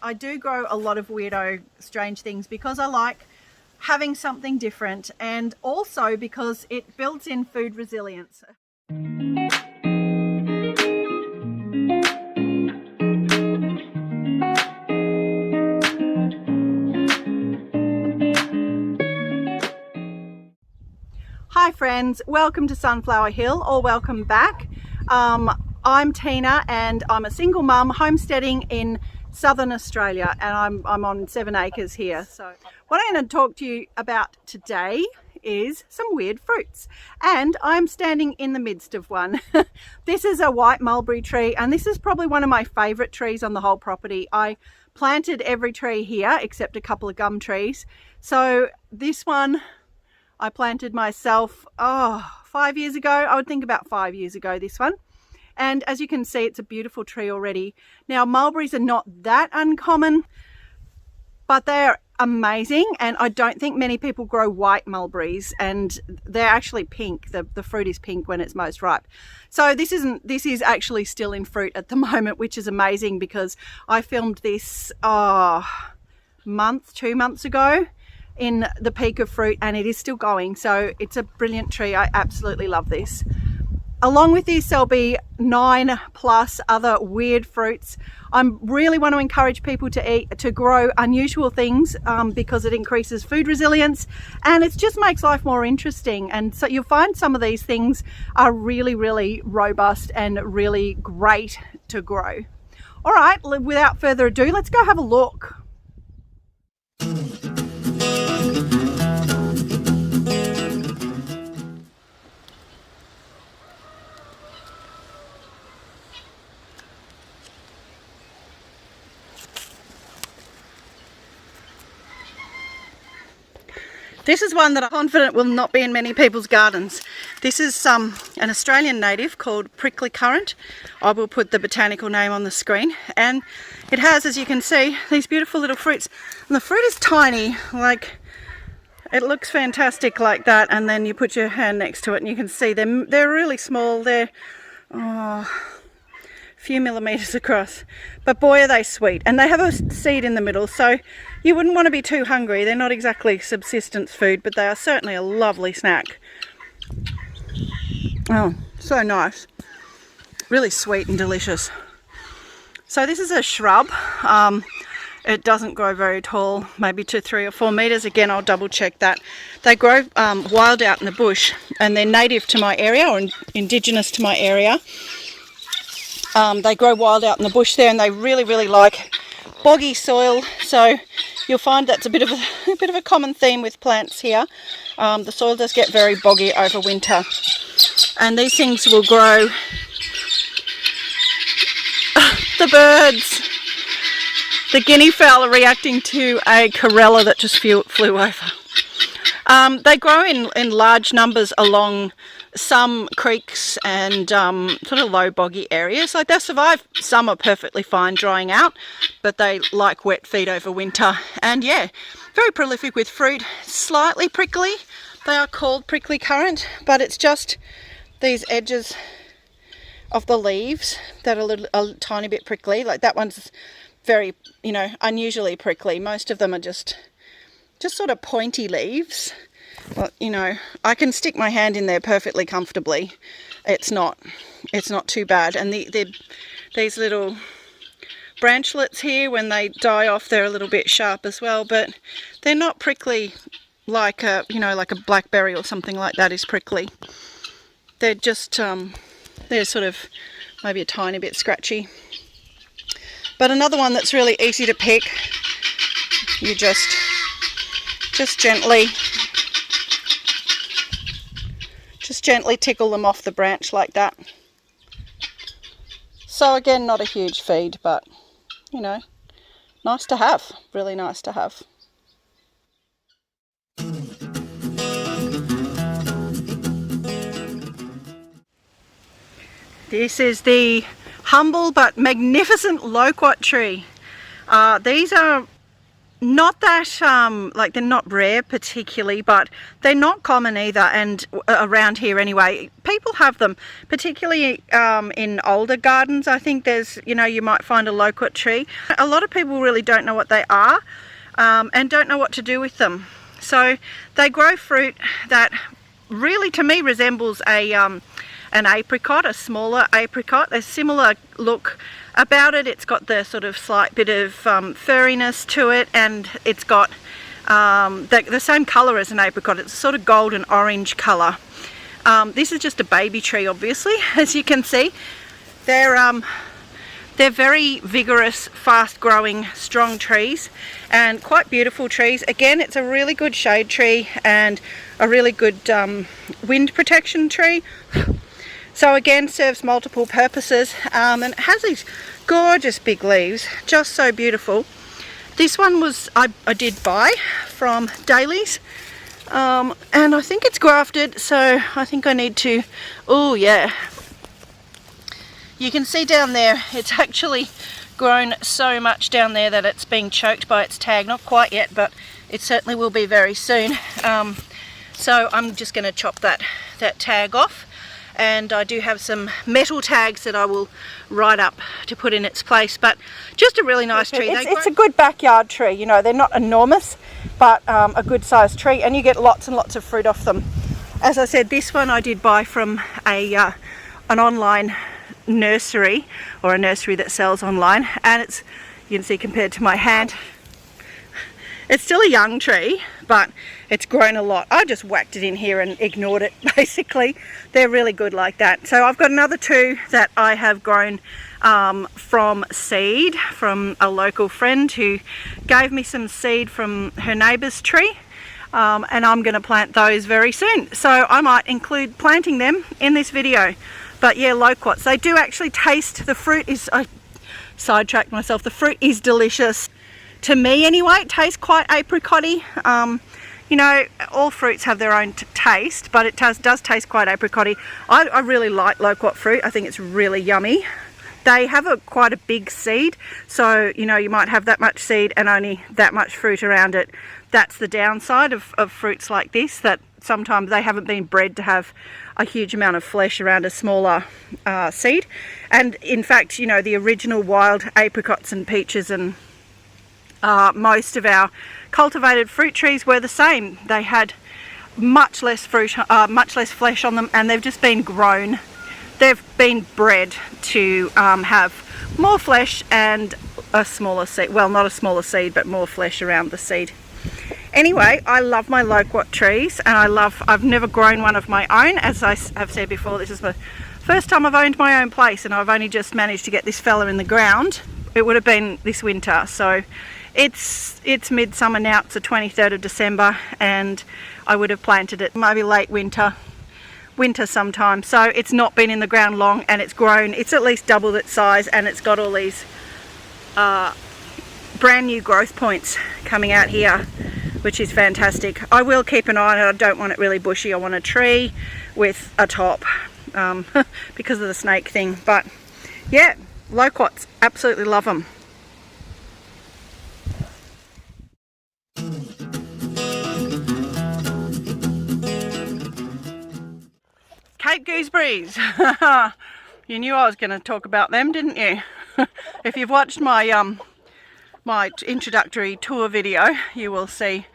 I do grow a lot of weirdo, strange things because I like having something different, and also because it builds in food resilience. Hi friends, welcome to Sunflower Hill, or welcome back. I'm Tina and I'm a single mum homesteading in southern Australia, and I'm on 7 acres here. So what I'm going to talk to you about today is some weird fruits, and I'm standing in the midst of one. This is a white mulberry tree, and this is probably one of my favourite trees on the whole property. I planted every tree here except a couple of gum trees. So this one I planted myself 5 years ago. I would think about 5 years ago, this one. And as you can see, it's a beautiful tree already. Now, mulberries are not that uncommon, but they're amazing. And I don't think many people grow white mulberries, and they're actually pink. The fruit is pink when it's most ripe. So this is actually still in fruit at the moment, which is amazing because I filmed this 2 months ago in the peak of fruit, and it is still going. So it's a brilliant tree. I absolutely love this. Along with this, there'll be 9+ other weird fruits. I really want to encourage people to grow unusual things because it increases food resilience, and it just makes life more interesting. And so you'll find some of these things are really, really robust and really great to grow. All right, without further ado, let's go have a look. This is one that I'm confident will not be in many people's gardens. This is an Australian native called prickly currant. I will put the botanical name on the screen. And it has, as you can see, these beautiful little fruits. And the fruit is tiny, like it looks fantastic like that. And then you put your hand next to it and you can see them. They're really small. They're a few millimeters across, but boy are they sweet. And they have a seed in the middle, so you wouldn't want to be too hungry. They're not exactly subsistence food, but they are certainly a lovely snack. Oh, so nice. Really sweet and delicious. So this is a shrub. It doesn't grow very tall, maybe to 3 or 4 meters. Again, I'll double check that. They grow wild out in the bush, and they're native to my area, or indigenous to my area. They grow wild out in the bush there, and they really, really like boggy soil. So you'll find that's a bit of a common theme with plants here. The soil does get very boggy over winter, and these things will grow. The birds, the guinea fowl are reacting to a corella that just flew over. They grow in large numbers along some creeks and sort of low boggy areas. Like, they survive. Some are perfectly fine drying out, but they like wet feed over winter. And yeah, very prolific with fruit. Slightly prickly. They are called prickly currant, but it's just these edges of the leaves that are a tiny bit prickly. Like that one's very, unusually prickly. Most of them are just sort of pointy leaves. Well, I can stick my hand in there perfectly comfortably. It's not too bad. And these little branchlets here, when they die off, they're a little bit sharp as well, but they're not prickly like a blackberry or something like that is prickly. They're just they're sort of maybe a tiny bit scratchy. But another one that's really easy to pick, you just gently tickle them off the branch like that. So again, not a huge feed, but nice to have, really nice to have. This is the humble but magnificent Loquat tree. These are not that like they're not rare particularly, but they're not common either, and around here anyway. People have them, particularly in older gardens. I think there's, you know, you might find a loquat tree. A lot of people really don't know what they are and don't know what to do with them. So they grow fruit that really, to me, resembles a an apricot, a smaller apricot. There's similar look about it. It's got the sort of slight bit of furriness to it, and it's got the same colour as an apricot. It's a sort of golden orange colour. This is just a baby tree, obviously, as you can see. They're very vigorous, fast growing, strong trees, and quite beautiful trees. Again, it's a really good shade tree and a really good wind protection tree. So again, serves multiple purposes, and it has these gorgeous big leaves, just so beautiful. This one was I did buy from Daly's, and I think it's grafted, so I think I need to, oh yeah, you can see down there it's actually grown so much down there that it's being choked by its tag. Not quite yet, but it certainly will be very soon. So I'm just going to chop that tag off. And I do have some metal tags that I will write up to put in its place, but just a really nice tree. It's a good backyard tree, you know, they're not enormous, but a good sized tree, and you get lots and lots of fruit off them. As I said, this one I did buy from an online nursery, or a nursery that sells online, and it's, you can see compared to my hand, it's still a young tree, but it's grown a lot. I just whacked it in here and ignored it, basically. They're really good like that. So I've got another two that I have grown from seed, from a local friend who gave me some seed from her neighbour's tree, and I'm going to plant those very soon. So I might include planting them in this video. But yeah, loquats, they do actually taste, the fruit is, I sidetracked myself, the fruit is delicious. To me anyway, it tastes quite apricot-y. You know, all fruits have their own taste, but it does taste quite apricot-y. I really like loquat fruit. I think it's really yummy. They have quite a big seed, so you know, you might have that much seed and only that much fruit around it. That's the downside of fruits like this, that sometimes they haven't been bred to have a huge amount of flesh around a smaller seed. And in fact, you know, the original wild apricots and peaches and most of our cultivated fruit trees were the same. They had much less fruit, much less flesh on them, and they've just been grown. They've been bred to have more flesh and a smaller seed. Well, not a smaller seed, but more flesh around the seed. Anyway, I love my loquat trees, and I've never grown one of my own. As I have said before, this is the first time I've owned my own place, and I've only just managed to get this fella in the ground. It would have been this winter, so it's midsummer now. It's the 23rd of December, and I would have planted it maybe late winter sometime. So it's not been in the ground long, and it's grown. It's at least doubled its size, and it's got all these brand new growth points coming out here, which is fantastic. I will keep an eye on it. I don't want it really bushy. I want a tree with a top because of the snake thing. But yeah, loquats, absolutely love them. Cape gooseberries. You knew I was going to talk about them, didn't you? If you've watched my my introductory tour video, you will see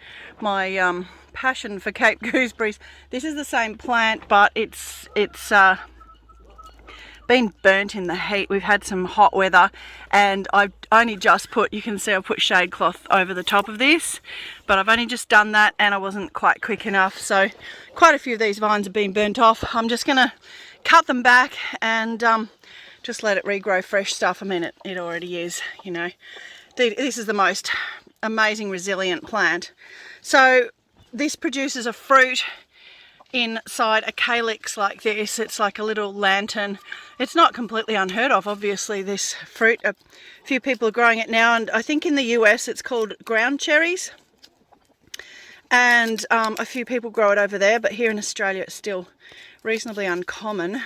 my passion for Cape gooseberries. This is the same plant, but it's been burnt in the heat. We've had some hot weather, and I've only just put, you can see I've put shade cloth over the top of this, but I've only just done that, and I wasn't quite quick enough, so quite a few of these vines have been burnt off. I'm just gonna cut them back and just let it regrow fresh stuff. I mean, it already is, you know. This is the most amazing resilient plant. So this produces a fruit inside a calyx like this. It's like a little lantern. It's not completely unheard of, obviously, this fruit. A few people are growing it now, and I think in the US it's called ground cherries, and a few people grow it over there, but here in Australia it's still reasonably uncommon.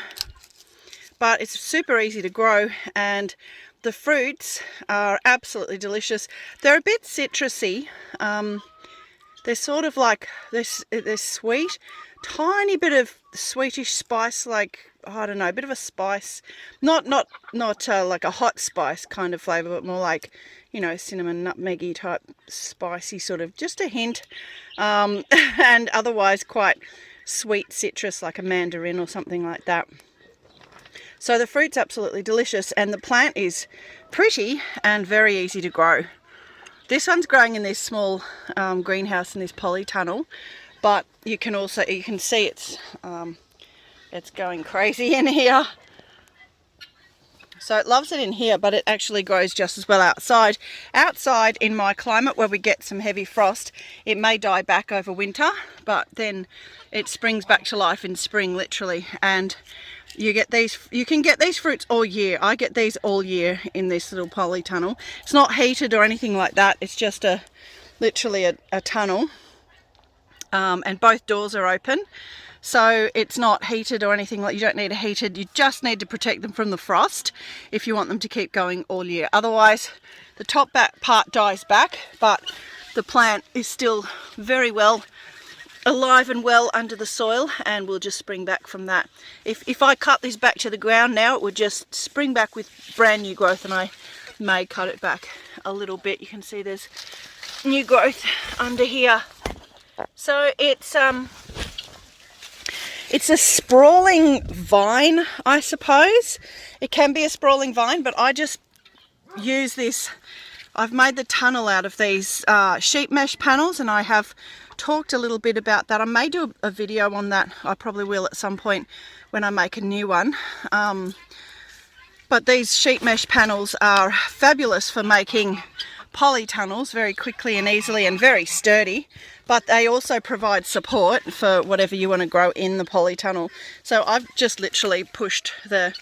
But it's super easy to grow, and the fruits are absolutely delicious. They're a bit citrusy. They're sort of like, they're sweet, tiny bit of sweetish spice, like, I don't know, a bit of a spice, not like a hot spice kind of flavour, but more like, you know, cinnamon, nutmeggy type spicy sort of, just a hint, and otherwise quite sweet citrus like a mandarin or something like that. So the fruit's absolutely delicious, and the plant is pretty and very easy to grow. This one's growing in this small greenhouse in this polytunnel, but you can see it's going crazy in here. So it loves it in here, but it actually grows just as well outside. Outside, in my climate where we get some heavy frost, it may die back over winter, but then it springs back to life in spring, literally. And you can get these fruits all year. I get these all year in this little polytunnel. It's not heated or anything like that. It's just literally a tunnel, and both doors are open. So it's not heated or anything, like, you don't need it heated. You just need to protect them from the frost if you want them to keep going all year. Otherwise, the top back part dies back, but the plant is still very well alive and well under the soil, and will just spring back from that. If I cut this back to the ground now, it would just spring back with brand new growth, and I may cut it back a little bit. You can see there's new growth under here. So it's a sprawling vine, I suppose. It can be a sprawling vine, but I just use this. I've made the tunnel out of these sheep mesh panels, and I have talked a little bit about that. I may do a video on that. I probably will at some point when I make a new one. But these sheep mesh panels are fabulous for making polytunnels very quickly and easily, and very sturdy, but they also provide support for whatever you want to grow in the polytunnel. So I've just literally pushed the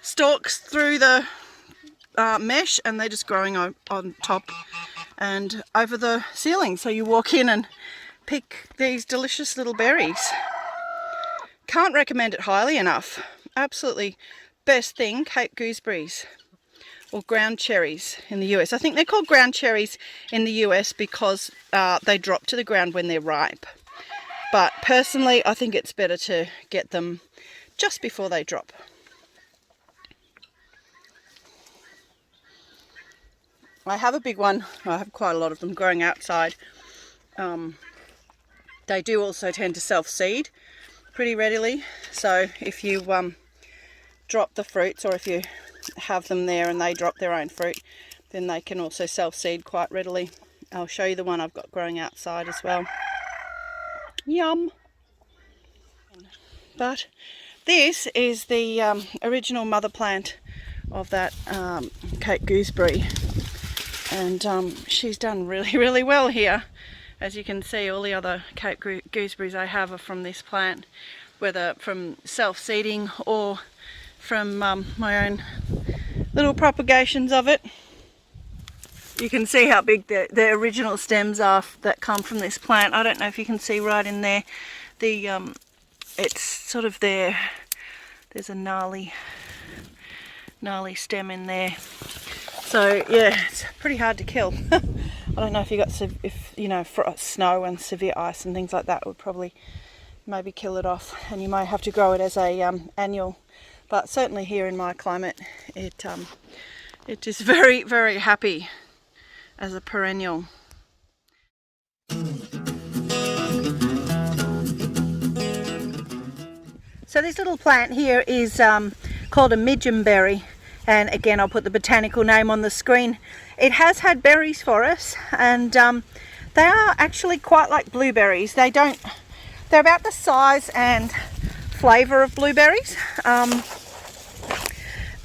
stalks through the mesh, and they're just growing on top and over the ceiling. So you walk in and pick these delicious little berries. Can't recommend it highly enough. Absolutely best thing, Cape gooseberries, or ground cherries in the US. I think they're called ground cherries in the US because they drop to the ground when they're ripe. But personally, I think it's better to get them just before they drop. I have a big one. I have quite a lot of them growing outside. They do also tend to self-seed pretty readily. So if you drop the fruits, or if you have them there and they drop their own fruit, then they can also self-seed quite readily. I'll show you the one I've got growing outside as well. Yum! But this is the original mother plant of that Cape gooseberry, and she's done really well here. As you can see, all the other Cape gooseberries I have are from this plant, whether from self-seeding or from my own little propagations of it. You can see how big the original stems are that come from this plant. I don't know if you can see right in there. It's sort of there. There's a gnarly stem in there. So yeah, it's pretty hard to kill. I don't know if you know, snow and severe ice and things like that would probably maybe kill it off, and you may have to grow it as a annual. But certainly here in my climate, it is very happy as a perennial. So this little plant here is called a Midin berry, and again I'll put the botanical name on the screen. It has had berries for us, and they are actually quite like blueberries. They're about the size and flavour of blueberries,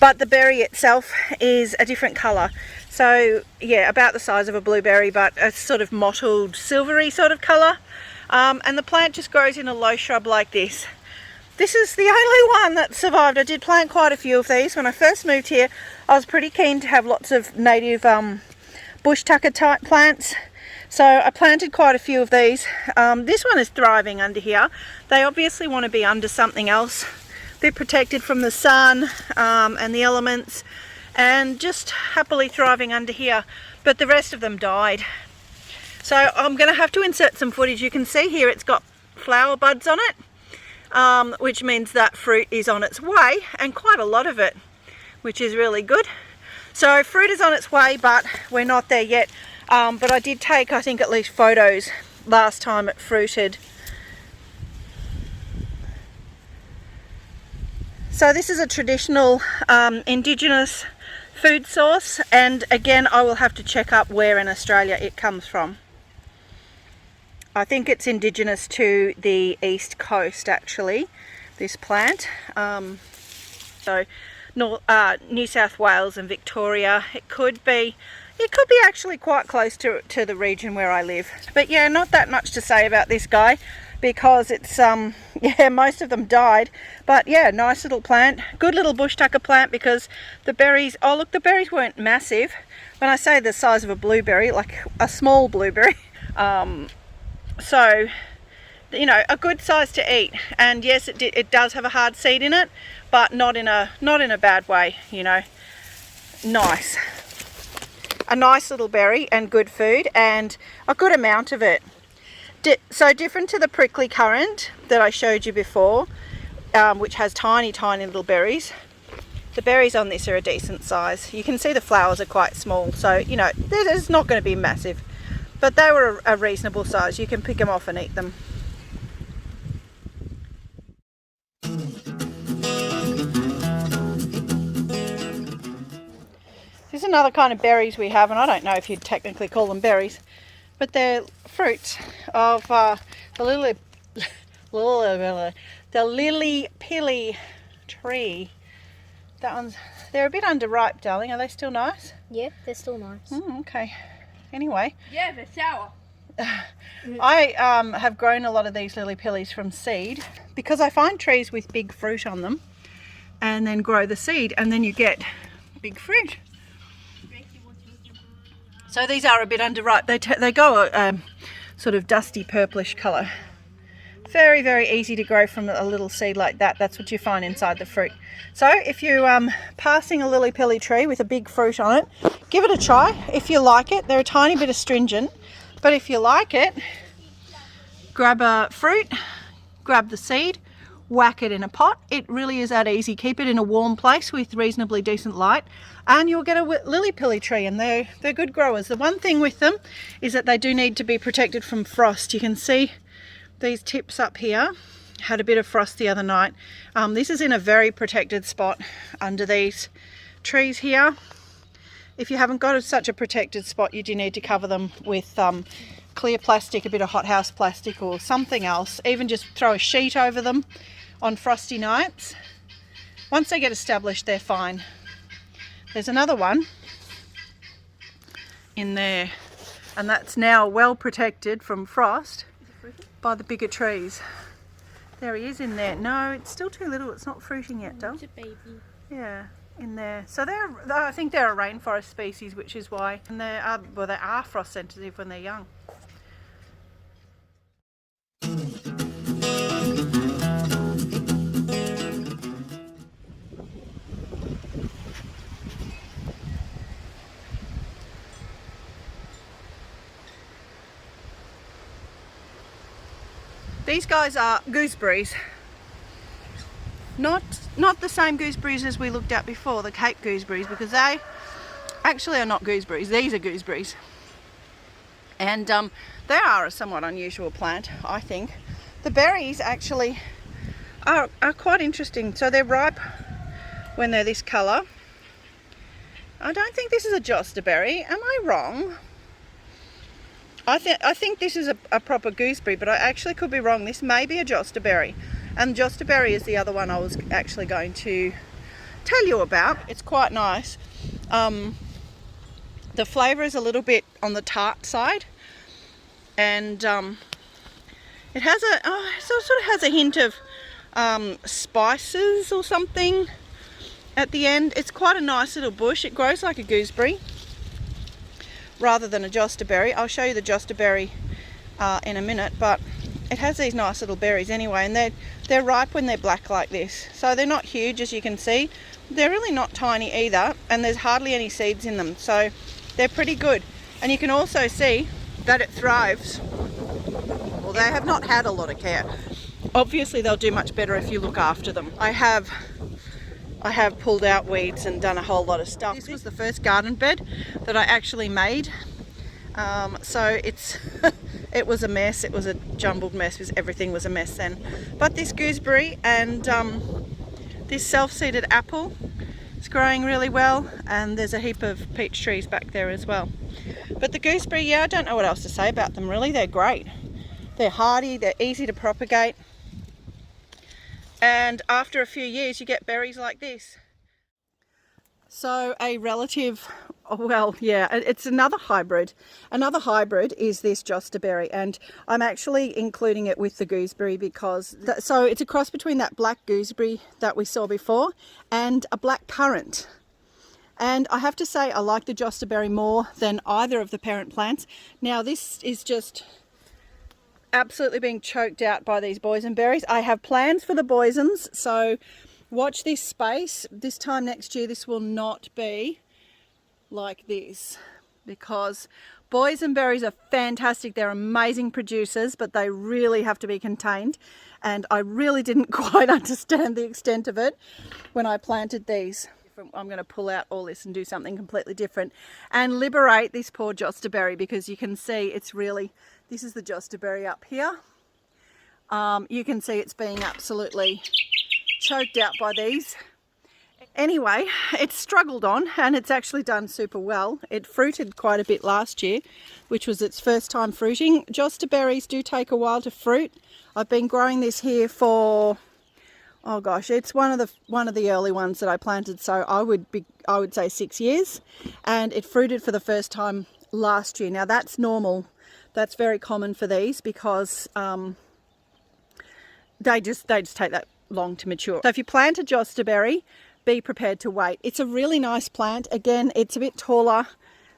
but the berry itself is a different colour. So yeah, about the size of a blueberry, but a sort of mottled silvery sort of colour, and the plant just grows in a low shrub like this. This is the only one that survived. I did plant quite a few of these. When I first moved here, I was pretty keen to have lots of native bush tucker type plants, so I planted quite a few of these. This one is thriving under here. They obviously want to be under something else. They're protected from the sun and the elements, and just happily thriving under here, but the rest of them died. So I'm going to have to insert some footage. You can see here it's got flower buds on it, which means that fruit is on its way, and quite a lot of it, which is really good. So fruit is on its way, but we're not there yet. But I did take, I think, at least photos last time it fruited. So this is a traditional indigenous food source, and again I will have to check up where in Australia it comes from. I think it's indigenous to the east coast actually, this plant. So New South Wales and Victoria. It could be actually quite close to the region where I live. But yeah, not that much to say about this guy, because it's yeah, most of them died. But yeah, nice little plant, good little bush tucker plant, because the berries, oh look, the berries weren't massive. When I say the size of a blueberry, like a small blueberry. So you know, a good size to eat. And yes, it does have a hard seed in it, but not in a bad way, you know. Nice. A nice little berry and good food, and a good amount of it. So different to the prickly currant that I showed you before, which has tiny little berries. The berries on this are a decent size. You can see the flowers are quite small, so you know, it's not going to be massive, but they were a reasonable size. You can pick them off and eat them. This is another kind of berries we have, and I don't know if you'd technically call them berries, but they're fruits of the lily pilly tree. They're a bit underripe, darling. Are they still nice? Yeah, they're still nice. Okay. Anyway. Yeah, they're sour. I have grown a lot of these lily pillies from seed, because I find trees with big fruit on them and then grow the seed, and then you get big fruit. So these are a bit underripe. They go a sort of dusty purplish colour. Very easy to grow from a little seed like that. That's what you find inside the fruit. So if you're passing a lily pilly tree with a big fruit on it, give it a try. If you like it, they're a tiny bit astringent, but if you like it, grab a fruit, grab the seed, whack it in a pot. It really is that easy. Keep it in a warm place with reasonably decent light, and you'll get a lily pilly tree, and they're good growers. The one thing with them is that they do need to be protected from frost. You can see these tips up here had a bit of frost the other night. This is in a very protected spot under these trees here. If you haven't got such a protected spot, you do need to cover them with clear plastic, a bit of hothouse plastic or something else. Even just throw a sheet over them on frosty nights. Once they get established, they're fine. There's another one in there, and that's now well protected from frost by the bigger trees. There he is in there. No, it's still too little. It's not fruiting yet, though. It's a baby. Yeah, in there. So I think they're a rainforest species, which is why, and they are frost sensitive when they're young. These guys are gooseberries. Not the same gooseberries as we looked at before, the Cape gooseberries, because they actually are not gooseberries. These are gooseberries. And they are a somewhat unusual plant, I think. The berries actually are quite interesting. So they're ripe when they're this colour. I don't think this is a Josta berry. Am I wrong? I think this is a proper gooseberry, but I actually could be wrong. This may be a Josta berry, and Josta berry is the other one I was actually going to tell you about. It's quite nice. The flavour is a little bit on the tart side, and it has sort of has a hint of spices or something at the end. It's quite a nice little bush. It grows like a gooseberry rather than a Josta berry. I'll show you the Josta berry in a minute, but it has these nice little berries anyway, and they're ripe when they're black like this. So they're not huge, as you can see, they're really not tiny either, and there's hardly any seeds in them, so they're pretty good. And you can also see that it thrives. Well, they have not had a lot of care. Obviously they'll do much better if you look after them. I have pulled out weeds and done a whole lot of stuff. This was the first garden bed that I actually made. So it was a mess. It was a jumbled mess because everything was a mess then. But this gooseberry and this self-seeded apple is growing really well, and there's a heap of peach trees back there as well. But the gooseberry, yeah, I don't know what else to say about them really. They're great. They're hardy, they're easy to propagate. And after a few years you get berries like this. So a relative, well, yeah, it's another hybrid. Another hybrid is this Josta berry, and I'm actually including it with the gooseberry because, so it's a cross between that black gooseberry that we saw before and a black currant. And I have to say I like the Josta berry more than either of the parent plants. Now this is just absolutely being choked out by these boysenberries. I have plans for the boysens, so watch this space. This time next year this will not be like this, because boysenberries are fantastic. They're amazing producers, but they really have to be contained, and I really didn't quite understand the extent of it when I planted these. I'm going to pull out all this and do something completely different and liberate this poor Josta berry, because you can see it's really, this is the Josta berry up here. You can see it's being absolutely choked out by these. Anyway, it's struggled on and it's actually done super well. It fruited quite a bit last year, which was its first time fruiting. Josta berries do take a while to fruit. I've been growing this here for, oh gosh, it's one of the early ones that I planted, so I would say 6 years, and it fruited for the first time last year. Now that's normal. That's very common for these because they just take that long to mature. So if you plant a Josta berry, be prepared to wait. It's a really nice plant. Again, it's a bit taller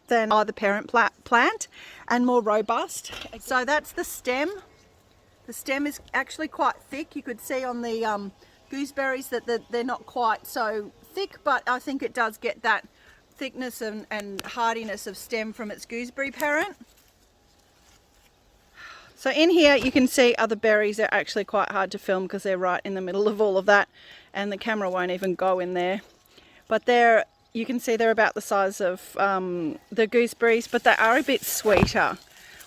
than either parent plant and more robust. So that's the stem. The stem is actually quite thick. You could see on the gooseberries that they're not quite so thick, but I think it does get that thickness and hardiness of stem from its gooseberry parent. So in here you can see other berries. Are actually quite hard to film because they're right in the middle of all of that, and the camera won't even go in there. But you can see they're about the size of the gooseberries, but they are a bit sweeter.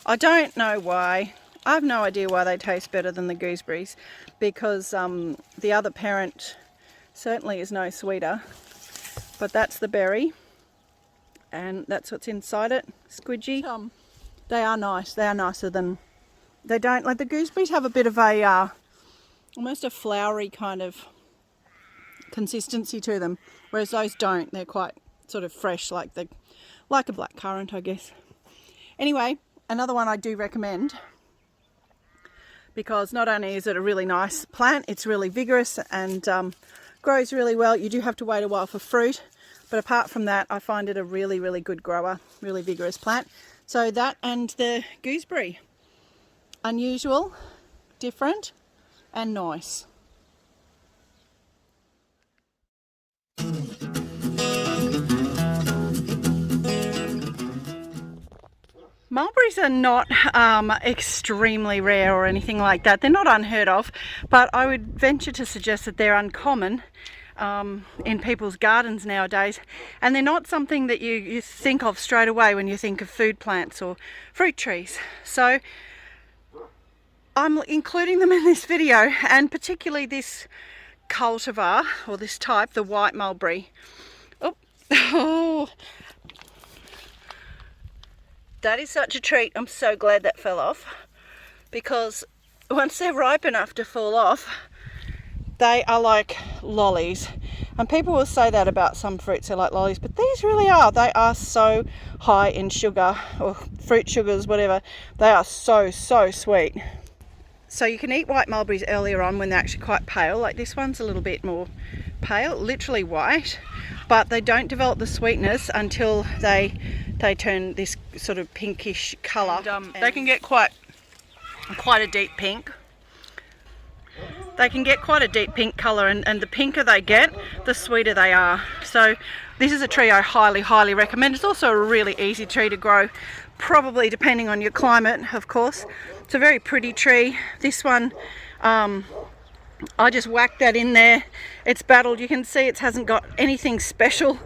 I don't know why. I have no idea why they taste better than the gooseberries, because the other parent certainly is no sweeter. But that's the berry, and that's what's inside it. Squidgy. They are nice. They are nicer than, they don't, like the gooseberries have a bit of a almost a floury kind of consistency to them, whereas those don't. They're quite sort of fresh, like a black currant, I guess. Anyway, another one I do recommend, because not only is it a really nice plant, it's really vigorous and grows really well. You do have to wait a while for fruit, but apart from that, I find it a really, really good grower, really vigorous plant. So that and the gooseberry, unusual, different, and nice. Mulberries are not extremely rare or anything like that. They're not unheard of, but I would venture to suggest that they're uncommon in people's gardens nowadays, and they're not something that you think of straight away when you think of food plants or fruit trees. So I'm including them in this video, and particularly this cultivar, or this type, the white mulberry. Oh, that is such a treat. I'm so glad that fell off, because once they're ripe enough to fall off, they are like lollies. And people will say that about some fruits, they're like lollies, but these really are. They are so high in sugar, or fruit sugars, whatever. They are so, so sweet. So you can eat white mulberries earlier on when they're actually quite pale. Like this one's a little bit more pale, literally white, but they don't develop the sweetness until they turn this sort of pinkish colour. And they can get quite a deep pink. they can get quite a deep pink colour, and the pinker they get, the sweeter they are. So this is a tree I highly recommend. It's also a really easy tree to grow, probably depending on your climate, of course. It's a very pretty tree. This one, I just whacked that in there. It's battled. You can see it hasn't got anything special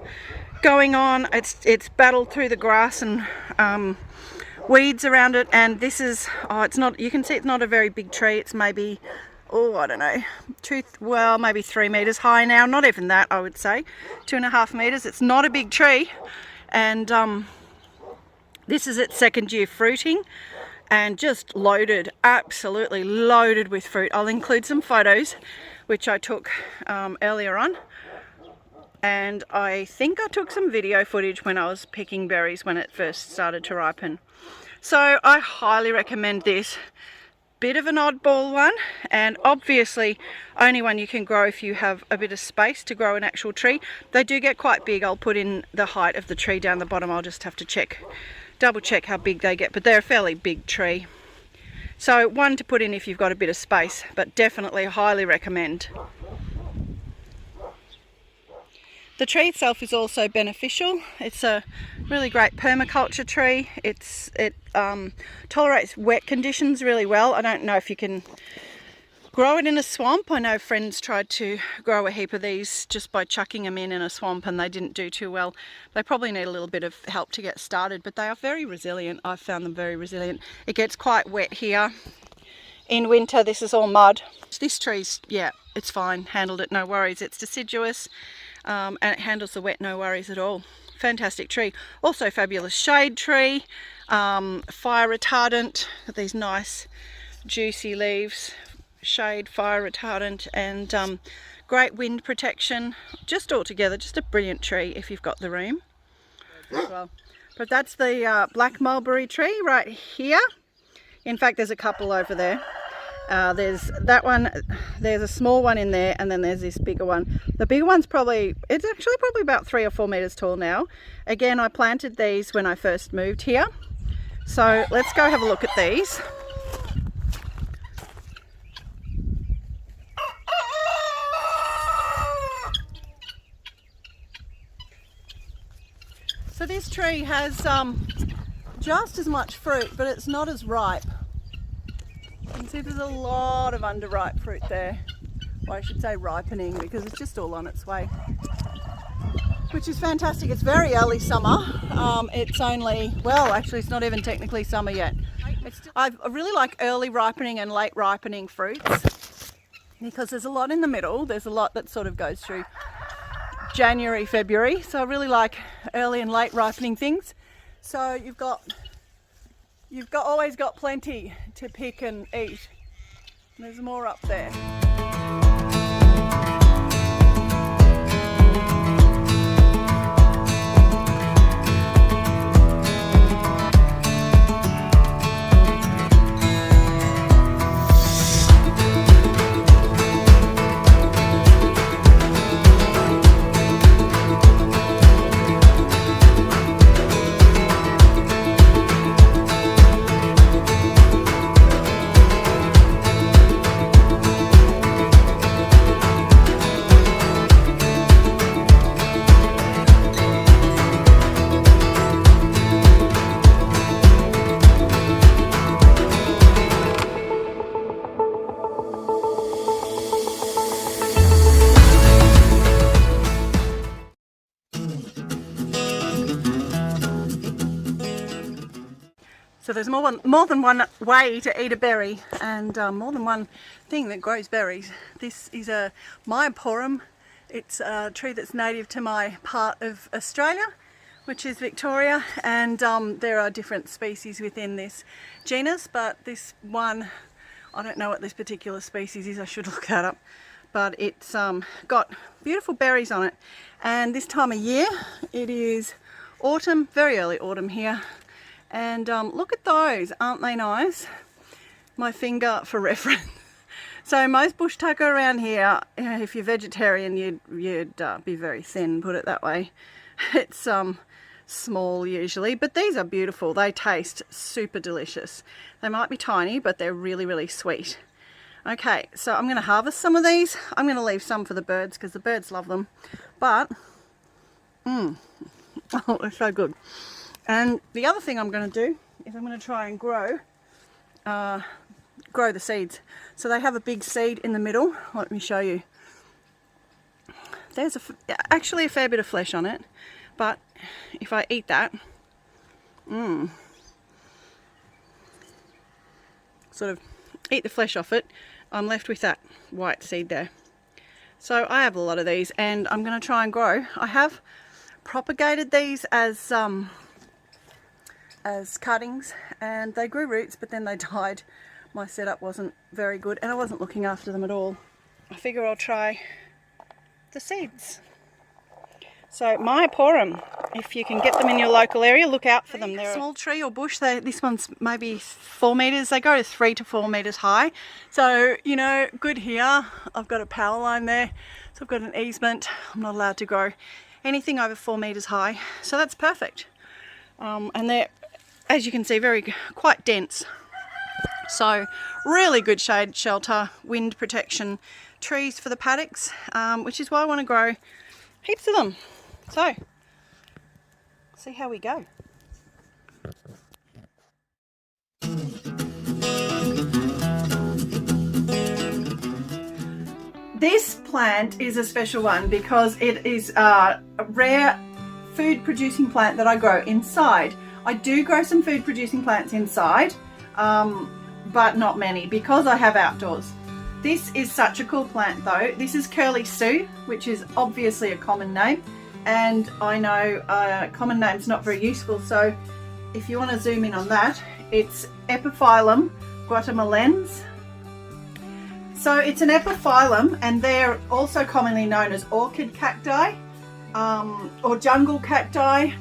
going on. It's battled through the grass and weeds around it. And this is, it's not, you can see it's not a very big tree. It's maybe, I don't know, maybe 3 meters high now. Not even that, I would say. 2.5 meters. It's not a big tree. And this is its second year fruiting, and just loaded, absolutely loaded with fruit. I'll include some photos which I took earlier on, and I think I took some video footage when I was picking berries when it first started to ripen. So I highly recommend this. Bit of an oddball one, and obviously only one you can grow if you have a bit of space to grow an actual tree. They do get quite big. I'll put in the height of the tree down the bottom. I'll just have to double check how big they get, but they're a fairly big tree. So one to put in if you've got a bit of space, but definitely highly recommend. The tree itself is also beneficial. It's a really great permaculture tree. It tolerates wet conditions really well. I don't know if you can grow it in a swamp. I know friends tried to grow a heap of these just by chucking them in a swamp, and they didn't do too well. They probably need a little bit of help to get started, but they are very resilient. I've found them very resilient. It gets quite wet here. In winter, this is all mud. This tree's, yeah, it's fine. Handled it, no worries. It's deciduous. And it handles the wet, no worries at all. Fantastic tree. Also fabulous shade tree, fire retardant. Got these nice juicy leaves, shade, fire retardant, and great wind protection. Just all together, just a brilliant tree if you've got the room as well. But that's the black mulberry tree right here. In fact, there's a couple over there. There's that one, there's a small one in there, and then there's this bigger one. The bigger one's it's actually probably about 3 or 4 meters tall now. Again, I planted these when I first moved here. So let's go have a look at these. So this tree has just as much fruit, but it's not as ripe. You can see there's a lot of underripe fruit there. Well, I should say ripening, because it's just all on its way, which is fantastic. It's very early summer. It's only, well, actually it's not even technically summer yet. I really like early ripening and late ripening fruits, because there's a lot in the middle. There's a lot that sort of goes through January, February. So I really like early and late ripening things. So you've always got plenty to pick and eat. There's more up there. So there's more than one way to eat a berry, and more than one thing that grows berries. This is a Myoporum. It's a tree that's native to my part of Australia, which is Victoria, and there are different species within this genus, but this one, I don't know what this particular species is, I should look that up, but it's got beautiful berries on it. And this time of year, it is autumn, very early autumn here. And look at those, aren't they nice? My finger for reference. So most bush tucker around here, if you're vegetarian, you'd be very thin, put it that way. It's small usually, but these are beautiful. They taste super delicious. They might be tiny, but they're really, really sweet. Okay, so I'm going to harvest some of these. I'm going to leave some for the birds because the birds love them. But, oh, they're so good. And the other thing I'm going to do is I'm going to try and grow the seeds. So they have a big seed in the middle. Let me show you. There's actually a fair bit of flesh on it, but if I eat that, sort of eat the flesh off it, I'm left with that white seed there. So I have a lot of these and I'm going to try and grow. I have propagated these as cuttings and they grew roots, but then they died. My setup wasn't very good and I wasn't looking after them at all. I figure I'll try the seeds. So Myoporum, if you can get them in your local area, look out for them. They're a small tree or bush. This one's maybe 4 meters. They go to 3 to 4 meters high. So, you know, good here. I've got a power line there. So I've got an easement. I'm not allowed to grow anything over 4 meters high. So that's perfect. And they're, as you can see, quite dense. So really good shade, shelter, wind protection trees for the paddocks, which is why I want to grow heaps of them. So, see how we go. This plant is a special one because it is a rare food producing plant that I grow inside. I do grow some food producing plants inside, but not many because I have outdoors. This is such a cool plant though. This is Curly Sue, which is obviously a common name. And I know common name's not very useful, so if you want to zoom in on that, it's epiphyllum guatemalense. So it's an epiphyllum, and they're also commonly known as orchid cacti or jungle cacti.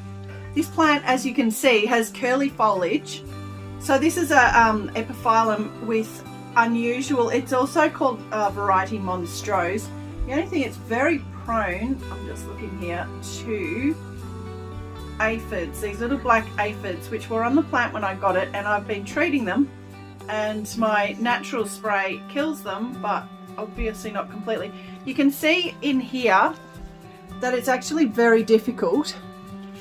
This plant, as you can see, has curly foliage. So this is a epiphyllum with unusual, it's also called variety monstrose. The only thing, it's very prone, I'm just looking here, to aphids, these little black aphids which were on the plant when I got it, and I've been treating them and my natural spray kills them, but obviously not completely. You can see in here that it's actually very difficult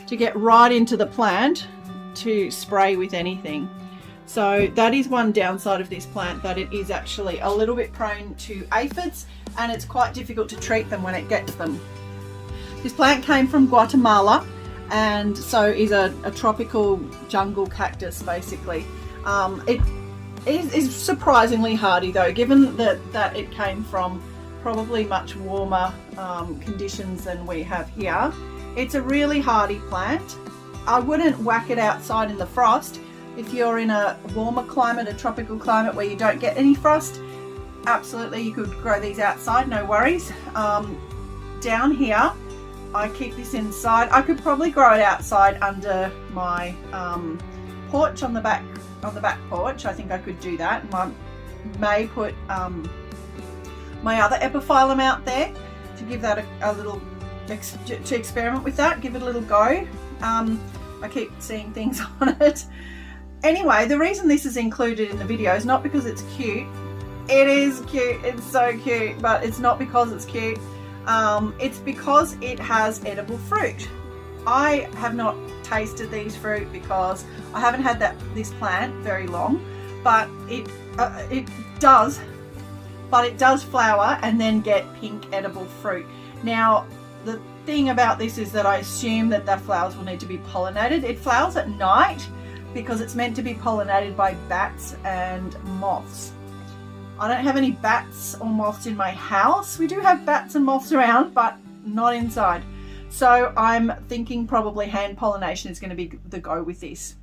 to get right into the plant to spray with anything. So that is one downside of this plant, that it is actually a little bit prone to aphids and it's quite difficult to treat them when it gets them. This plant came from Guatemala and so is a tropical jungle cactus basically. It is surprisingly hardy though, given that it came from probably much warmer conditions than we have here. It's a really hardy plant. I wouldn't whack it outside in the frost. If you're in a warmer climate, a tropical climate where you don't get any frost, absolutely you could grow these outside, no worries. Down here, I keep this inside. I could probably grow it outside under my porch on the back porch. I think I could do that. I may put my other epiphyllum out there to give that a little, to experiment with that, give it a little go. I keep seeing things on it. Anyway, the reason this is included in the video is not because it's cute. It is cute, it's so cute, but it's not because it's cute. It's because it has edible fruit. I have not tasted these fruit because I haven't had this plant very long, but it does flower and then get pink edible fruit. Now, the thing about this is that I assume that the flowers will need to be pollinated. It flowers at night because it's meant to be pollinated by bats and moths. I don't have any bats or moths in my house. We do have bats and moths around, but not inside. So I'm thinking probably hand pollination is going to be the go with this.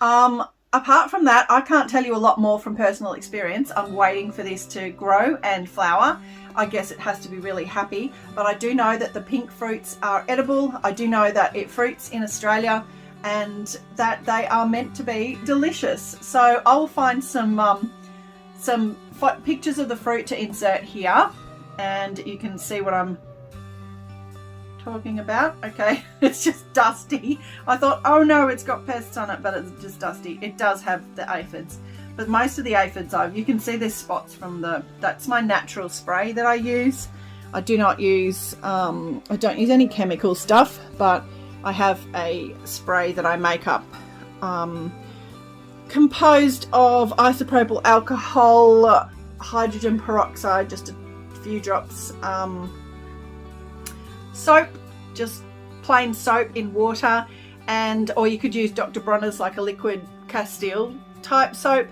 Apart from that, I can't tell you a lot more from personal experience. I'm waiting for this to grow and flower. I guess it has to be really happy, but I do know that the pink fruits are edible. I do know that it fruits in Australia and that they are meant to be delicious. So I will find some pictures of the fruit to insert here and you can see what I'm talking about. Okay, it's just dusty. I thought, oh no, it's got pests on it, but it's just dusty. It does have the aphids, but most of the aphids, you can see there's spots from that's my natural spray that I use. I do not use, I don't use any chemical stuff, but I have a spray that I make up composed of isopropyl alcohol, hydrogen peroxide, just a few drops, soap, just plain soap in water, and or you could use Dr. Bronner's, like a liquid Castile type soap,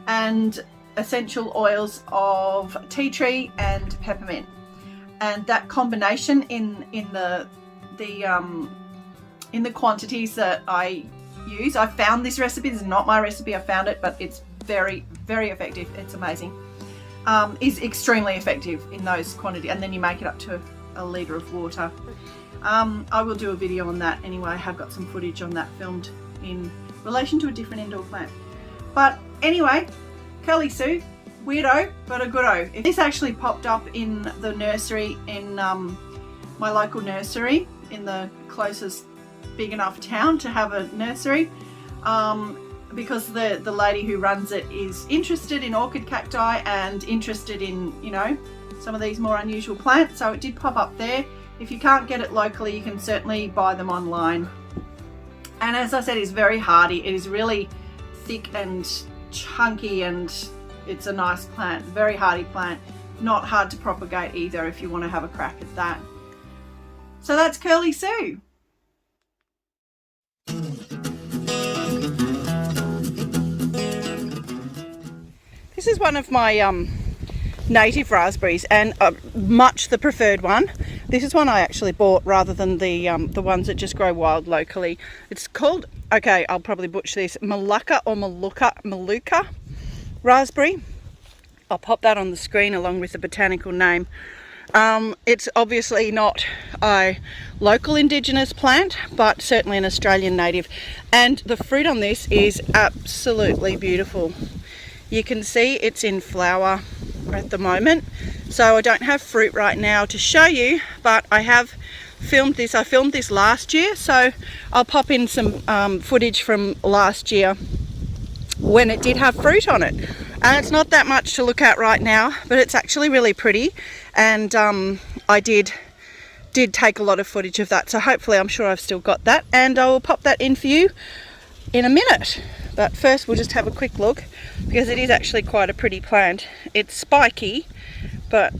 and essential oils of tea tree and peppermint. And that combination in the quantities that I use, I found this recipe. This is not my recipe, I found it, but it's very, very effective. It's amazing. Is extremely effective in those quantities, and then you make it up to a litre of water. I will do a video on that anyway. I have got some footage on that filmed in relation to a different indoor plant. But anyway, Curly Sue, weirdo, but a goodo. This actually popped up in the nursery in my local nursery in the closest big enough town to have a nursery, because the lady who runs it is interested in orchid cacti and interested in, you know, some of these more unusual plants, so it did pop up there. If you can't get it locally, you can certainly buy them online. And as I said, it's very hardy. It is really thick and chunky, and it's a nice plant, very hardy plant, not hard to propagate either if you want to have a crack at that. So that's Curly Sue. This is one of my native raspberries, and much the preferred one. This is one I actually bought rather than the ones that just grow wild locally. It's called, okay, I'll probably butcher this, Maluka or Maluka raspberry. I'll pop that on the screen along with the botanical name. It's obviously not a local indigenous plant, but certainly an Australian native, and the fruit on this is absolutely beautiful. You can see it's in flower at the moment, so I don't have fruit right now to show you, but I have filmed this. I filmed this last year, so I'll pop in some footage from last year when it did have fruit on it. And it's not that much to look at right now, but it's actually really pretty, and I did take a lot of footage of that, so hopefully, I'm sure I've still got that, and I will pop that in for you in a minute. But first we'll just have a quick look, because it is actually quite a pretty plant. It's spiky, but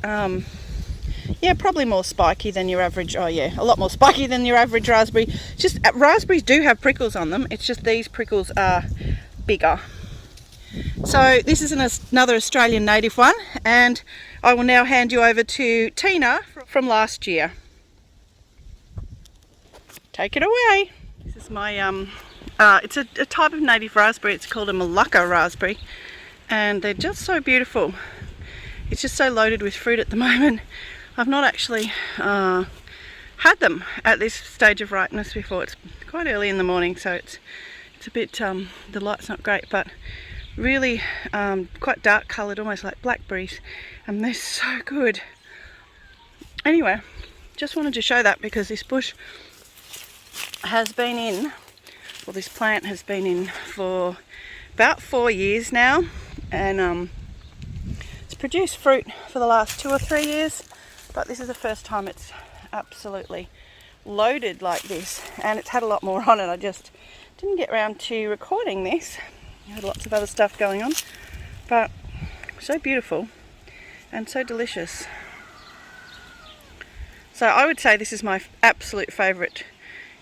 yeah, probably more spiky than your average, oh yeah, a lot more spiky than your average raspberry. Just raspberries do have prickles on them, it's just these prickles are bigger. So this is another Australian native one, and I will now hand you over to Tina from last year. Take it away. This is my it's a type of native raspberry. It's called a Maluka raspberry, and they're just so beautiful. It's just so loaded with fruit at the moment. I've not actually had them at this stage of ripeness before. It's quite early in the morning, so it's a bit the light's not great, but really quite dark coloured, almost like blackberries, and they're so good. Anyway, just wanted to show that because this bush has been in, well, this plant has been in for about 4 years now, and it's produced fruit for the last 2 or 3 years, but this is the first time it's absolutely loaded like this, and it's had a lot more on it. I just didn't get around to recording this. I had lots of other stuff going on, but so beautiful and so delicious. So I would say this is my absolute favourite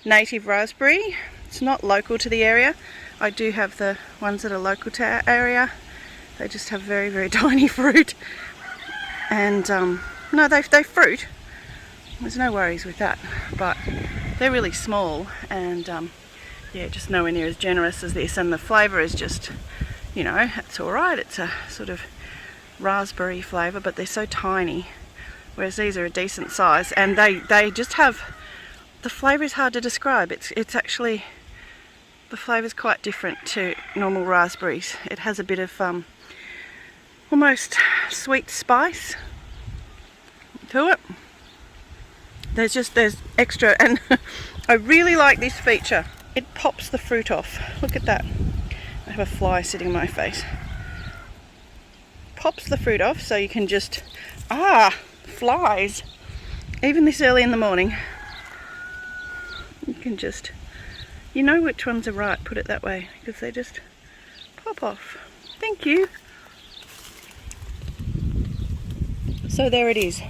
native raspberry. It's not local to the area. I do have the ones that are local to our area. They just have very, very tiny fruit, and no, they fruit. There's no worries with that, but they're really small, and yeah, just nowhere near as generous as this, and the flavour is just, you know, it's alright. It's a sort of raspberry flavour, but they're so tiny, whereas these are a decent size, and they just have, the flavour is hard to describe. It's actually, the flavour is quite different to normal raspberries. It has a bit of almost sweet spice to it. There's extra, and I really like this feature. It pops the fruit off. Look at that. I have a fly sitting on my face. pops the fruit off, so you can just, flies, even this early in the morning. You can just, you know which ones are right, put it that way, because they just pop off. Thank you. So there it is,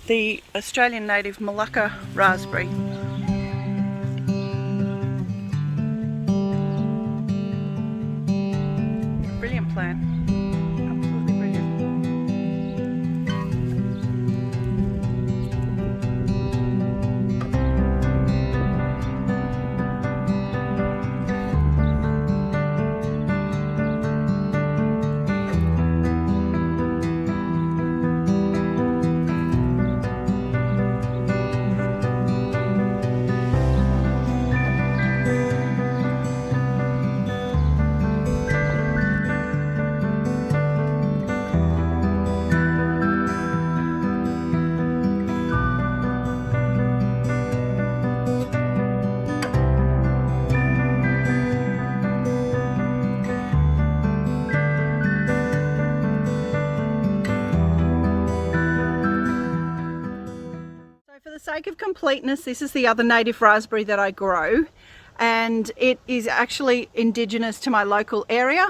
the Australian native Mulberry raspberry. Brilliant plant. Absolutely brilliant. For the sake of completeness, this is the other native raspberry that I grow, and it is actually indigenous to my local area.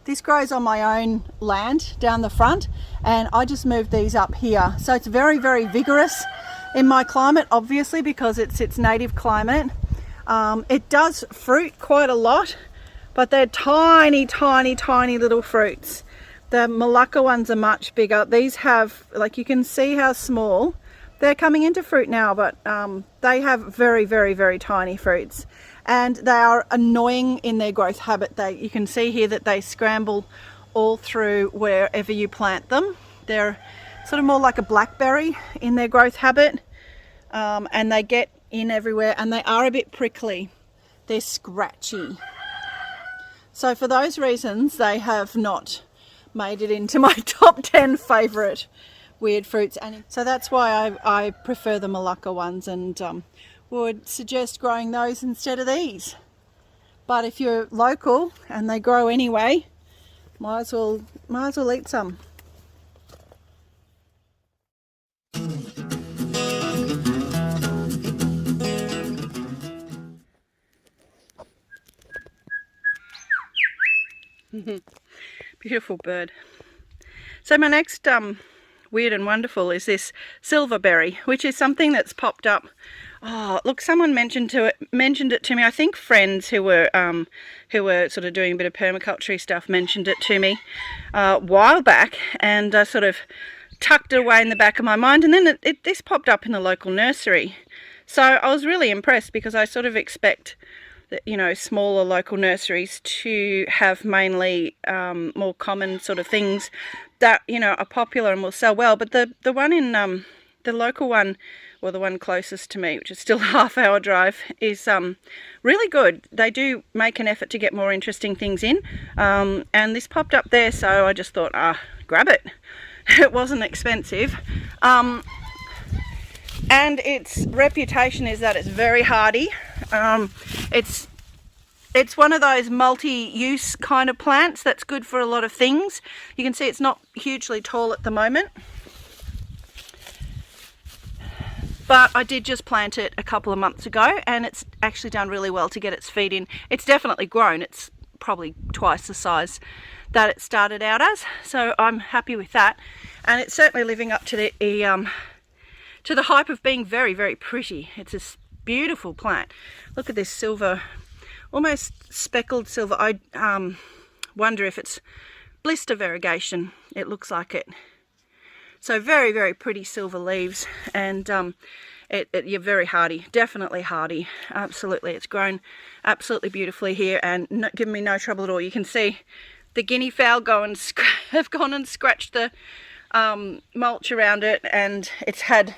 This grows on my own land down the front, and I just moved these up here. So it's very, very vigorous in my climate, obviously, because it's its native climate. It does fruit quite a lot, but they're tiny, tiny, tiny little fruits. The Mulberry ones are much bigger. These have, like, you can see how small. They're coming into fruit now, but they have very, very, very tiny fruits, and they are annoying in their growth habit. You can see here that they scramble all through wherever you plant them. They're sort of more like a blackberry in their growth habit, and they get in everywhere, and they are a bit prickly. They're scratchy. So for those reasons, they have not made it into my top 10 favourite weird fruits, and so that's why I prefer the Mulberry ones, and would suggest growing those instead of these. But if you're local and they grow anyway, might as well eat some. Beautiful bird. So my next weird and wonderful is this silverberry, which is something that's popped up. Oh, look, someone mentioned it to me. I think friends who were sort of doing a bit of permaculture stuff mentioned it to me a while back, and I sort of tucked it away in the back of my mind, and then this popped up in the local nursery. So I was really impressed, because I sort of expect that, you know, smaller local nurseries to have mainly more common sort of things that, you know, are popular and will sell well. But the one in the local one, or the one closest to me, which is still a half-hour drive, is really good. They do make an effort to get more interesting things in, and this popped up there, so I just thought, grab it. It wasn't expensive, and its reputation is that it's very hardy. It's one of those multi-use kind of plants that's good for a lot of things. You can see it's not hugely tall at the moment, but I did just plant it a couple of months ago, and it's actually done really well to get its feet in. It's definitely grown. It's probably twice the size that it started out as, so I'm happy with that. And it's certainly living up to the hype of being very, very pretty. It's a beautiful plant. Look at this silver, almost speckled silver. I wonder if it's blister variegation. It looks like it. So very, very pretty silver leaves, and you're very hardy, definitely hardy. Absolutely, it's grown absolutely beautifully here, and given me no trouble at all. You can see the guinea fowl have gone and scratched the mulch around it, and it's had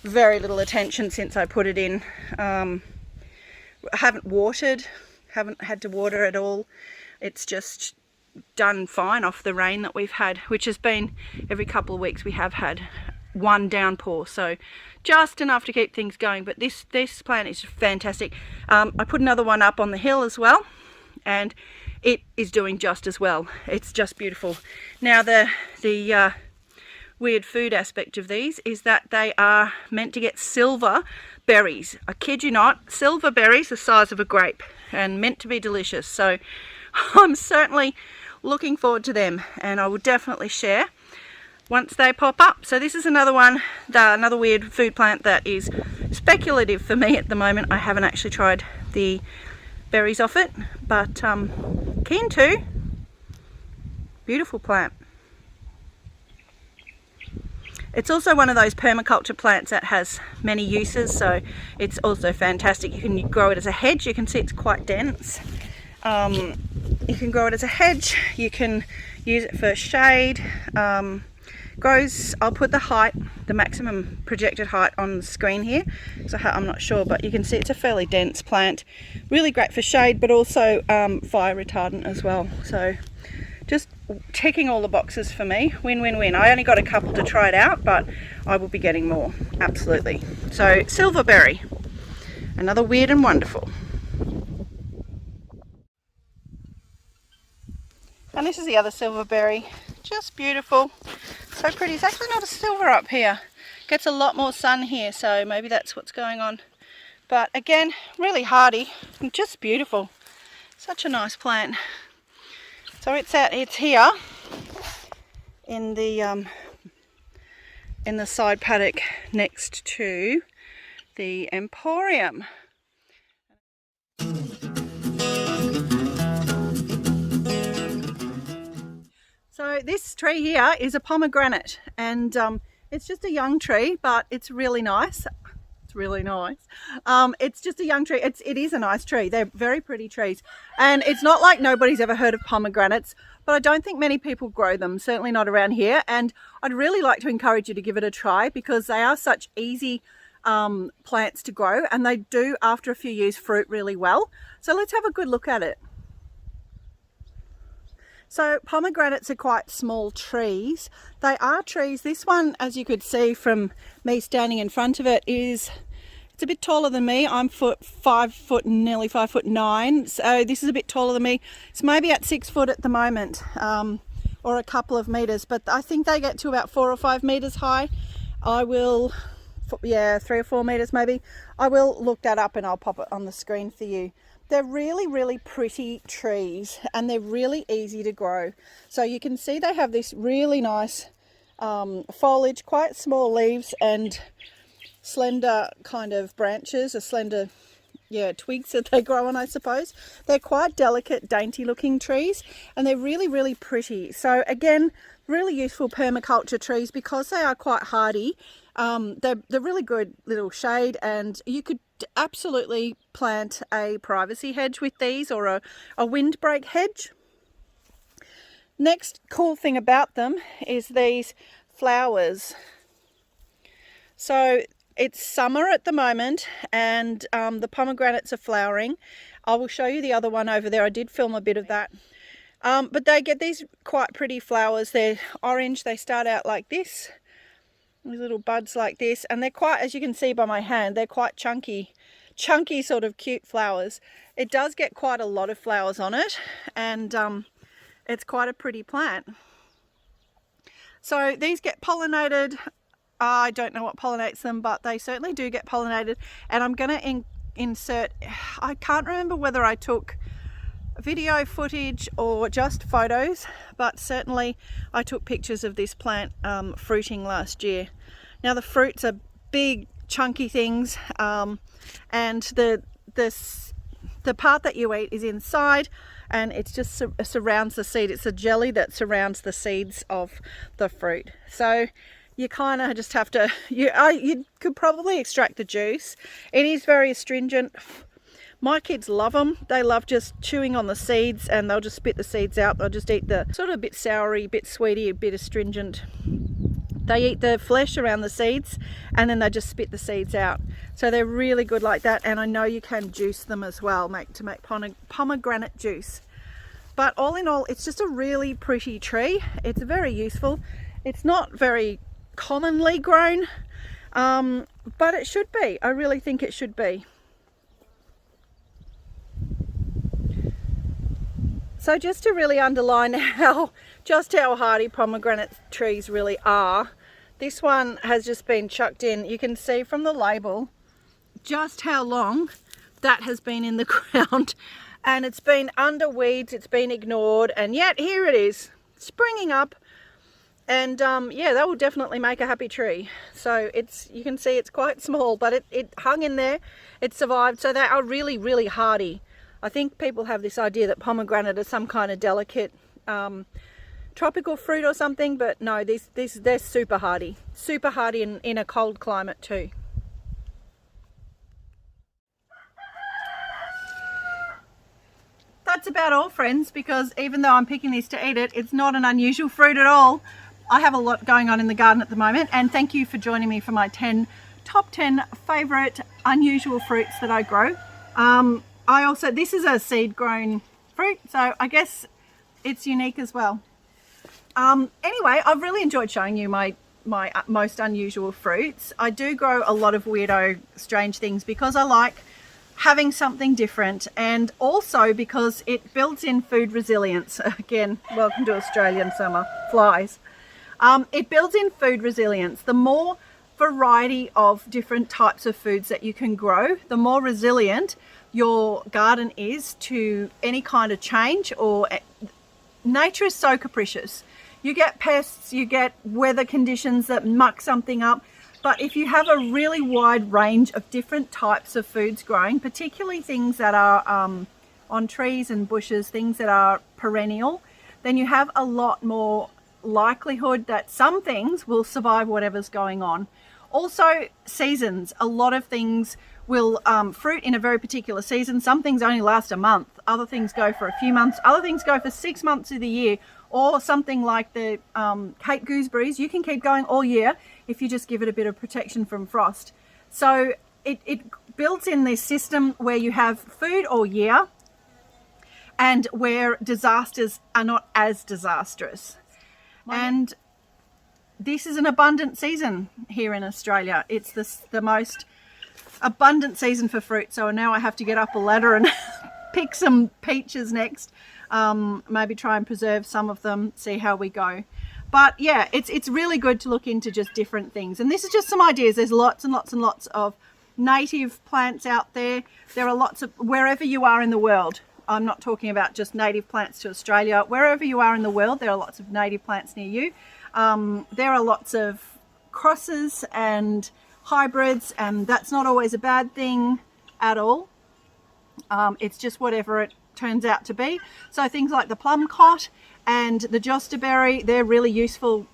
very little attention since I put it in. I haven't watered, haven't had to water at all. It's just done fine off the rain that we've had, which has been every couple of weeks. We have had one downpour, so just enough to keep things going. But this plant is fantastic. I put another one up on the hill as well, and it is doing just as well. It's just beautiful. Now the weird food aspect of these is that they are meant to get silver berries. I kid you not, silver berries the size of a grape and meant to be delicious. So I'm certainly looking forward to them, and I will definitely share once they pop up. So this is another one, another weird food plant that is speculative for me at the moment. I haven't actually tried the berries off it, but keen to. Beautiful plant. It's also one of those permaculture plants that has many uses, so it's also fantastic. You can grow it as a hedge. You can see it's quite dense. You can grow it as a hedge. You can use it for shade. Grows, I'll put the height, the maximum projected height on the screen here, so I'm not sure, but you can see it's a fairly dense plant. Really great for shade, but also fire retardant as well. So just ticking all the boxes for me. Win, win, win. I only got a couple to try it out, but I will be getting more, absolutely. So silverberry, another weird and wonderful. And this is the other silverberry, just beautiful, so pretty. It's actually not a silver up here, gets a lot more sun here, so maybe that's what's going on. But again, really hardy and just beautiful. Such a nice plant. So it's here in the side paddock next to the emporium. So this tree here is a pomegranate, and it's just a young tree, but it's really nice. It's really nice. It's just a young tree. It is a nice tree. They're very pretty trees, and it's not like nobody's ever heard of pomegranates, but I don't think many people grow them, certainly not around here. And I'd really like to encourage you to give it a try, because they are such easy plants to grow, and they do after a few years fruit really well. So let's have a good look at it. So pomegranates are quite small trees. They are trees. This one, as you could see from me standing in front of it, it's a bit taller than me. I'm 5 foot, nearly 5'9". So this is a bit taller than me. It's maybe at 6 foot at the moment, or a couple of meters, but I think they get to about 4 or 5 meters high. I will, yeah, 3 or 4 meters maybe. I will look that up and I'll pop it on the screen for you. They're really, really pretty trees, and they're really easy to grow. So you can see they have this really nice foliage, quite small leaves and slender kind of branches, or slender, twigs that they grow on, I suppose. They're quite delicate, dainty looking trees, and they're really, really pretty. So again, really useful permaculture trees because they are quite hardy. They're really good little shade, and you could absolutely plant a privacy hedge with these, or a windbreak hedge. Next cool thing about them is these flowers. So it's summer at the moment, and the pomegranates are flowering. I will show you the other one over there. I did film a bit of that. But they get these quite pretty flowers. They're orange. They start out like this. These little buds like this, and they're quite, as you can see by my hand, they're quite chunky sort of cute flowers. It does get quite a lot of flowers on it, and it's quite a pretty plant. So these get pollinated. I don't know what pollinates them, but they certainly do get pollinated. And I'm going to insert, I can't remember whether I took video footage or just photos, but certainly I took pictures of this plant fruiting last year. Now the fruits are big chunky things, and the part that you eat is inside, and it just surrounds the seed. It's a jelly that surrounds the seeds of the fruit. So you kind of just have to, you could probably extract the juice. It is very astringent. My kids love them. They love just chewing on the seeds, and they'll just spit the seeds out. They'll just eat the sort of a bit soury, a bit sweety, a bit astringent. They eat the flesh around the seeds, and then they just spit the seeds out. So they're really good like that, and I know you can juice them as well, to make pomegranate juice. But all in all, it's just a really pretty tree. It's very useful. It's not very commonly grown, but it should be. I really think it should be. So just to really underline just how hardy pomegranate trees really are, this one has just been chucked in. You can see from the label just how long that has been in the ground, and it's been under weeds, it's been ignored, and yet here it is springing up. And yeah, that will definitely make a happy tree. So you can see it's quite small, but it hung in there, it survived. So they are really, really hardy. I think people have this idea that pomegranate is some kind of delicate tropical fruit or something, but no, they're super hardy in a cold climate too. That's about all, friends, because even though I'm picking this to eat it, it's not an unusual fruit at all. I have a lot going on in the garden at the moment, and thank you for joining me for my top 10 favourite unusual fruits that I grow. This is a seed grown fruit, so I guess it's unique as well. Anyway, I've really enjoyed showing you my most unusual fruits. I do grow a lot of weirdo, strange things because I like having something different, and also because it builds in food resilience. Again, welcome to Australian summer, flies. It builds in food resilience. The more variety of different types of foods that you can grow, the more resilient your garden is to any kind of change. Or nature is so capricious. You get pests, you get weather conditions that muck something up. But if you have a really wide range of different types of foods growing, particularly things that are on trees and bushes, things that are perennial, then you have a lot more likelihood that some things will survive whatever's going on. Also, seasons. A lot of things will fruit in a very particular season. Some things only last a month. Other things go for a few months. Other things go for 6 months of the year. Or something like the Cape gooseberries, you can keep going all year if you just give it a bit of protection from frost. So it builds in this system where you have food all year and where disasters are not as disastrous. And this is an abundant season here in Australia. It's the most abundant season for fruit. So now I have to get up a ladder and pick some peaches next. Maybe try and preserve some of them, see how we go. But yeah, it's really good to look into just different things. And this is just some ideas. There's lots and lots and lots of native plants out there. There are lots of, wherever you are in the world. I'm not talking about just native plants to Australia. Wherever you are in the world, there are lots of native plants near you. There are lots of crosses and hybrids, and that's not always a bad thing at all. It's just whatever it turns out to be. So things like the plumcot and the Josta berry, they're really useful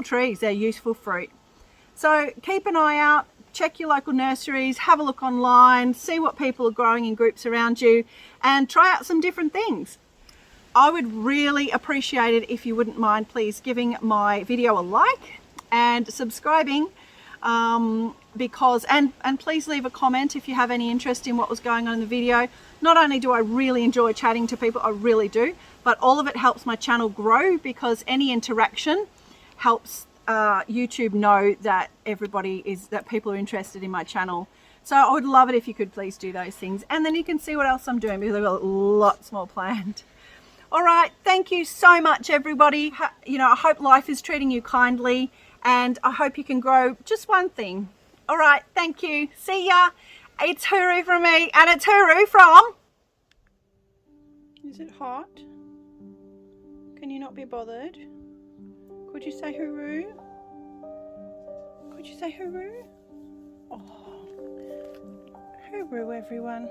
trees. They're useful fruit. So keep an eye out, check your local nurseries, have a look online, see what people are growing in groups around you, and try out some different things. I would really appreciate it if you wouldn't mind please giving my video a like and subscribing, because please leave a comment if you have any interest in what was going on in the video. Not only do I really enjoy chatting to people, I really do, but all of it helps my channel grow, because any interaction helps YouTube know that that people are interested in my channel. So I would love it if you could please do those things, and then you can see what else I'm doing, because I've got lots more planned. All right, thank you so much, everybody. I hope life is treating you kindly, and I hope you can grow just one thing. All right, thank you. See ya. It's hooroo from me, and it's hooroo from... Is it hot? Can you not be bothered? Could you say hooroo? Could you say hooroo? Oh, hooroo, everyone.